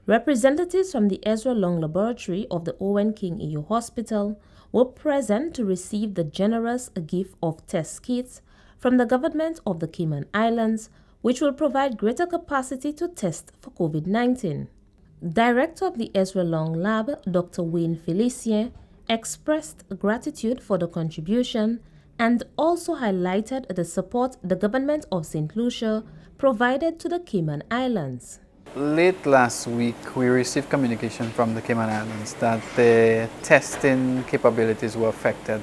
Representatives from the Ezra Long Laboratory of the Owen King EU Hospital were present to receive the generous gift of test kits from the government of the Cayman Islands, which will provide greater capacity to test for COVID-19. Director of the Ezra Long Lab, Dr. Wayne Felicien, expressed gratitude for the contribution and also highlighted the support the government of St. Lucia provided to the Cayman Islands. Late last week, we received communication from the Cayman Islands that the testing capabilities were affected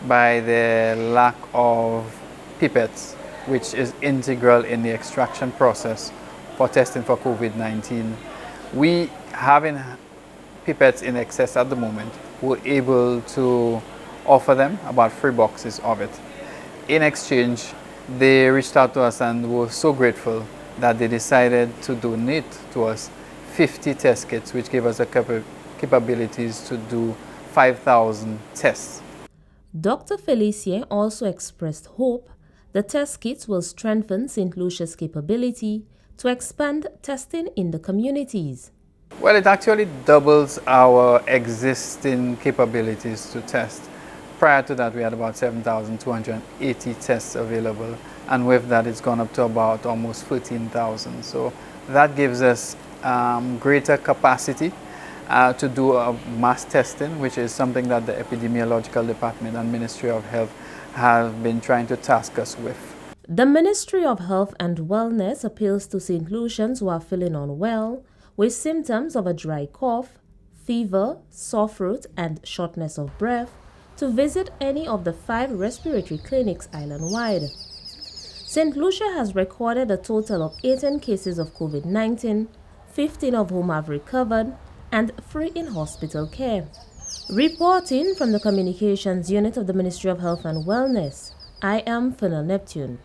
by the lack of pipettes, which is integral in the extraction process for testing for COVID-19. We, having pipettes in excess at the moment, were able to offer them about 3 boxes of it. In exchange, they reached out to us and were so grateful that they decided to donate to us 50 test kits, which gave us the capabilities to do 5,000 tests. Dr. Felicien also expressed hope the test kits will strengthen St. Lucia's capability to expand testing in the communities. Well, it actually doubles our existing capabilities to test. Prior to that, we had about 7,280 tests available, and with that, it's gone up to about almost 13,000. So that gives us greater capacity to do mass testing, which is something that the Epidemiological Department and Ministry of Health have been trying to task us with. The Ministry of Health and Wellness appeals to St. Lucians who are feeling unwell with symptoms of a dry cough, fever, sore throat, and shortness of breath to visit any of the 5 respiratory clinics island-wide. St. Lucia has recorded a total of 18 cases of COVID-19, 15 of whom have recovered, and 3 in hospital care. Reporting from the Communications Unit of the Ministry of Health and Wellness, I am Fernal Neptune.